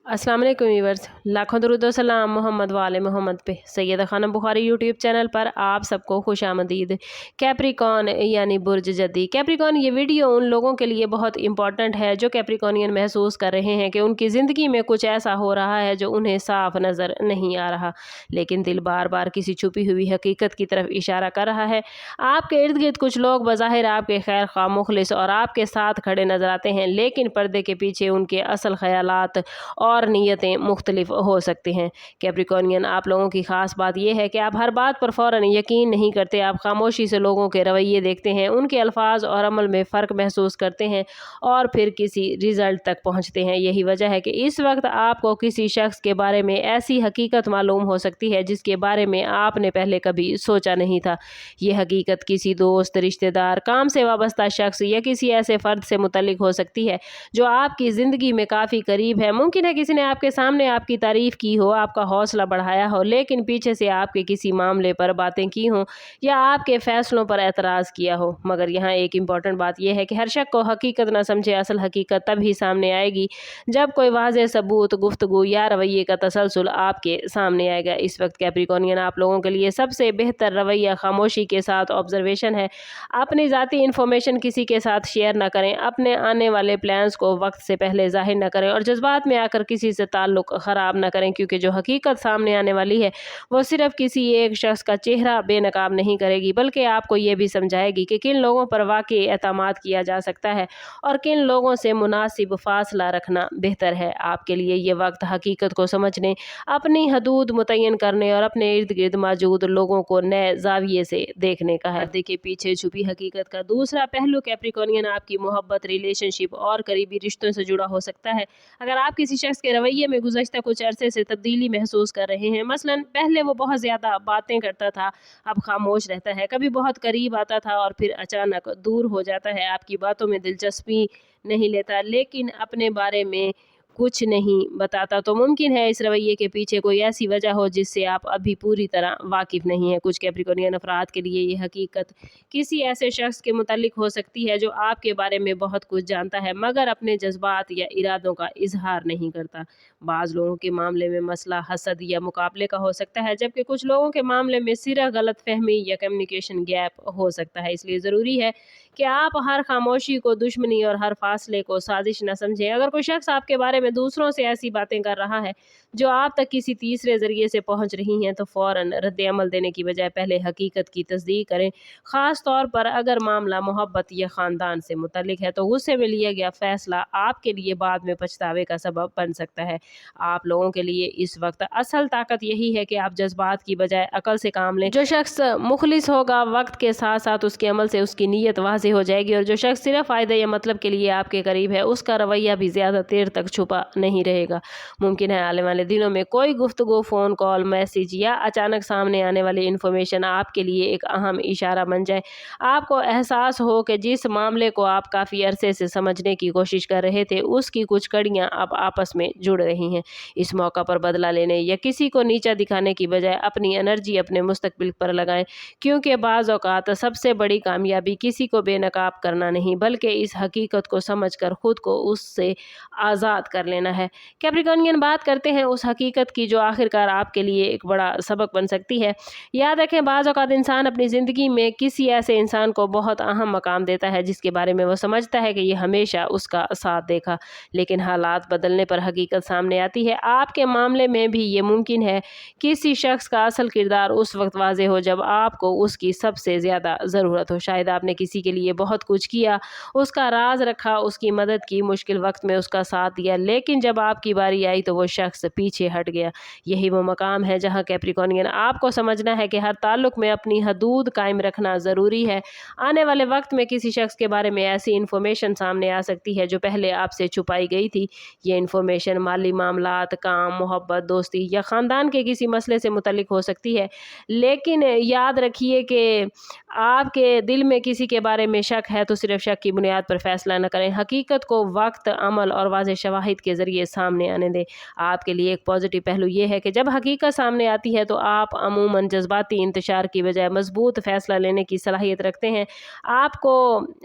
अस्सलाम वालेकुम व्यूअर्स, लाखों दरूद व सलाम मोहम्मद वाले मोहम्मद पे। सैयदा खानम बुखारी यूट्यूब चैनल पर आप सबको खुश आमदीद। कैप्रिकॉन यानी बुर्ज जद्दी। कैप्रिकॉन ये वीडियो उन लोगों के लिए बहुत इंपॉर्टेंट है जो कैप्रिकॉनियन महसूस कर रहे हैं कि उनकी ज़िंदगी में कुछ ऐसा हो रहा है जो उन्हें साफ नज़र नहीं आ रहा, लेकिन दिल बार बार किसी छुपी हुई हकीकत की तरफ इशारा कर रहा है। आपके इर्द गिर्द कुछ लोग बज़ाहिर आपके खैर ख्वाह, मुखलिस और आपके साथ खड़े नजर आते हैं, लेकिन पर्दे के पीछे उनके असल ख्यालात और नीयतें मुख्तलिफ हो सकती हैं। कैप्रिकॉनियन, आप लोगों की ख़ास बात यह है कि आप हर बात पर फ़ौरन यकीन नहीं करते। आप खामोशी से लोगों के रवैये देखते हैं, उनके अल्फाज और अमल में फ़र्क महसूस करते हैं और फिर किसी रिज़ल्ट तक पहुँचते हैं। यही वजह है कि इस वक्त आपको किसी शख्स के बारे में ऐसी हकीकत मालूम हो सकती है जिसके बारे में आपने पहले कभी सोचा नहीं था। ये हकीकत किसी दोस्त, रिश्तेदार, काम से वाबस्ता शख्स या किसी ऐसे फ़र्द से मुतल्लिक हो सकती है जो आपकी ज़िंदगी में काफ़ी करीब है। मुमकिन है किसी ने आपके सामने आपकी तारीफ़ की हो, आपका हौसला बढ़ाया हो, लेकिन पीछे से आपके किसी मामले पर बातें की हों या आपके फ़ैसलों पर एतराज़ किया हो। मगर यहाँ एक इम्पॉर्टेंट बात यह है कि हर शख्स को हकीकत ना समझे। असल हकीकत तभी सामने आएगी जब कोई वाज़ेह सबूत, गुफ्तगू या रवैये का तसलसल आपके सामने आएगा। इस वक्त कैप्रिकॉनियन, आप लोगों के लिए सबसे बेहतर रवैया खामोशी के साथ ऑब्जर्वेशन है। अपनी ज़ाती इन्फॉर्मेशन किसी के साथ शेयर ना करें, अपने आने वाले प्लान्स को वक्त से पहले ज़ाहिर न करें और जज्बात में आकर किसी से ताल्लुक़ ख़राब ना करें, क्योंकि जो हकीकत सामने आने वाली है वो सिर्फ़ किसी एक शख्स का चेहरा बेनकाब नहीं करेगी, बल्कि आपको ये भी समझाएगी कि किन लोगों पर वाकई एतमाद किया जा सकता है और किन लोगों से मुनासिब फ़ासला रखना बेहतर है। आपके लिए ये वक्त हकीकत को समझने, अपनी हदूद मुतय्यन करने और अपने इर्द गिर्द मौजूद लोगों को नए ज़ाविये से देखने का है। पर्दे के पीछे छुपी हकीकत का दूसरा पहलू कैप्रिकॉनियन आपकी मोहब्बत, रिलेशनशिप और करीबी रिश्तों से जुड़ा हो सकता है। अगर आप किसी शख्स के रवैये में गुज़श्ता कुछ अरसे से तब्दीली महसूस कर रहे हैं, मसलन पहले वो बहुत ज़्यादा बातें करता था, अब खामोश रहता है, कभी बहुत करीब आता था और फिर अचानक दूर हो जाता है, आपकी बातों में दिलचस्पी नहीं लेता, लेकिन अपने बारे में कुछ नहीं बताता, तो मुमकिन है इस रवैये के पीछे कोई ऐसी वजह हो जिससे आप अभी पूरी तरह वाकिफ़ नहीं हैं। कुछ कैप्रिकॉनियन अफराद के लिए ये हकीकत किसी ऐसे शख्स के मुतालिक हो सकती है जो आपके बारे में बहुत कुछ जानता है मगर अपने जज्बात या इरादों का इजहार नहीं करता। बाज़ लोगों के मामले में मसला हसद या मुकाबले का हो सकता है, जबकि कुछ लोगों के मामले में सिर्फ गलतफहमी या कम्युनिकेशन गैप हो सकता है। इसलिए ज़रूरी है कि आप हर खामोशी को दुश्मनी और हर फासले को साजिश न समझें। अगर कोई शख्स आपके बारे में दूसरों से ऐसी बातें कर रहा है जो आप तक किसी तीसरे ज़रिए से पहुंच रही हैं, तो फ़ौरन रद्द अमल देने की बजाय पहले हकीकत की तस्दीक करें। ख़ास तौर पर अगर मामला मोहब्बत या ख़ानदान से मुतल्लिक है, तो गुस्से में लिया गया फ़ैसला आपके लिए बाद में पछतावे का सबब बन सकता है। आप लोगों के लिए इस वक्त असल ताकत यही है कि आप जज्बात की बजाय अकल से काम लें। जो शख्स मुखलिस होगा, वक्त के साथ साथ उसके अमल से उसकी नीयत वाज़ेह हो जाएगी, और जो शख्स सिर्फ फ़ायदे या मतलब के लिए आपके करीब है, उसका रवैया भी ज़्यादा देर तक छुपा नहीं रहेगा। मुमकिन है आने वाले दिनों में कोई गुफ्तगू, फ़ोन कॉल, मैसेज या अचानक सामने आने वाली इन्फॉर्मेशन आपके लिए एक अहम इशारा बन जाए। आपको एहसास हो कि जिस मामले को आप काफ़ी अरसे से समझने की कोशिश कर रहे थे, उसकी कुछ कड़ियाँ अब आपस में जुड़ रही हैं। इस मौका पर बदला लेने या किसी को नीचा दिखाने की बजाय अपनी एनर्जी अपने मुस्तकबिल पर लगाएं, क्योंकि बाज़ औक़ात सबसे बड़ी कामयाबी किसी को बेनकाब करना नहीं, बल्कि इस हकीकत को समझकर खुद को उससे आज़ाद कर लेना है। कैप्रिकॉनियन, बात करते हैं उस हकीकत की जो आखिरकार आपके लिए एक बड़ा सबक बन सकती है। याद रखें, बाज़ औक़ात इंसान अपनी ज़िंदगी में किसी ऐसे इंसान को बहुत अहम मकाम देता है जिसके बारे में वो समझता है कि ये हमेशा उसका साथ देखा, लेकिन हालात बदलने पर हकीकत सामने आती है। आपके मामले में भी ये मुमकिन है किसी शख्स का असल किरदार उस वक्त वाज़ेह हो जब आपको उसकी सबसे ज़्यादा ज़रूरत हो। शायद आपने किसी के लिए बहुत कुछ किया, उसका राज रखा, उसकी मदद की, मुश्किल वक्त में उसका साथ दिया, लेकिन जब आपकी बारी आई तो वो शख्स पीछे हट गया। यही वो मकाम है जहाँ कैप्रिकॉनियन, आपको समझना है कि हर ताल्लुक़ में अपनी हदूद कायम रखना ज़रूरी है। आने वाले वक्त में किसी शख्स के बारे में ऐसी इन्फॉर्मेशन सामने आ सकती है जो पहले आपसे छुपाई गई थी। ये इन्फॉर्मेशन माली मामलात, काम, मोहब्बत, दोस्ती या ख़ानदान के किसी मसले से मुतल्लिक हो सकती है, लेकिन याद रखिए कि आपके दिल में किसी के बारे में शक है तो सिर्फ शक की बुनियाद पर फैसला न करें। हकीकत को वक्त, अमल और वाज़ेह शवाहिद के ज़रिए सामने आने दें। आपके लिए लिए एक पॉजिटिव पहलू ये है कि जब हकीकत सामने आती है तो आप अमूमन जज्बाती इंतशार की बजाय मजबूत फैसला लेने की सलाहियत रखते हैं। आपको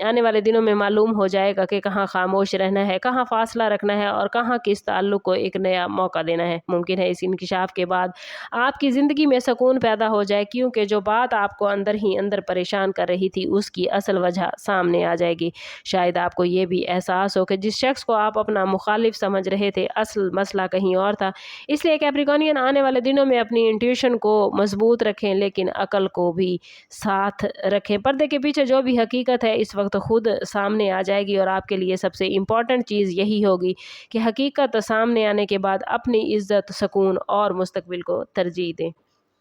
आने वाले दिनों में मालूम हो जाएगा कि कहाँ खामोश रहना है, कहाँ फासला रखना है और कहाँ किस ताल्लुक़ को एक नया मौका देना है। मुमकिन है इस इंकिशाफ के बाद आपकी ज़िंदगी में सुकून पैदा हो जाए, क्योंकि जो बात आपको अंदर ही अंदर परेशान कर रही थी उसकी असल वजह सामने आ जाएगी। शायद आपको ये भी एहसास हो कि जिस शख्स को आप अपना मुखालिफ समझ रहे थे असल मसला कहीं और था। इसलिए कैप्रिकॉर्नियन आने वाले दिनों में अपनी इंट्यूशन को मजबूत रखें, लेकिन अकल को भी साथ रखें। पर्दे के पीछे जो भी हकीकत है इस वक्त खुद सामने आ जाएगी और आपके लिए सबसे इम्पॉर्टेंट चीज़ यही होगी कि हकीकत सामने आने के बाद अपनी इज्जत, सुकून और मुस्तकबिल को तरजीह दें।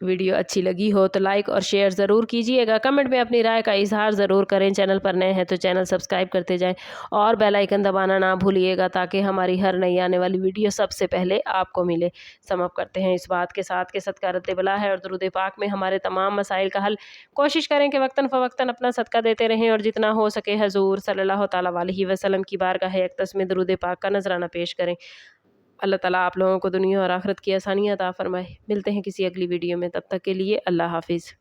वीडियो अच्छी लगी हो तो लाइक और शेयर ज़रूर कीजिएगा। कमेंट में अपनी राय का इजहार ज़रूर करें। चैनल पर नए हैं तो चैनल सब्सक्राइब करते जाएं और बेल आइकन दबाना ना भूलिएगा, ताकि हमारी हर नई आने वाली वीडियो सबसे पहले आपको मिले। समाप्त करते हैं इस बात के साथ कि सदका रद्द बला है और दुरूद पाक में हमारे तमाम मसाइल का हल। कोशिश करें कि वक्तन फ़वक्तन अपना सदका देते रहें और जितना हो सके हजूर सल्लल्लाहु तआला अलैहि वसल्लम की बारगाह अक़दस में दुरूद पाक का नजराना पेश करें। अल्लाह ताला आप लोगों को दुनिया और आखिरत की आसानियाँ अता फरमाए। मिलते हैं किसी अगली वीडियो में, तब तक के लिए अल्लाह हाफिज़।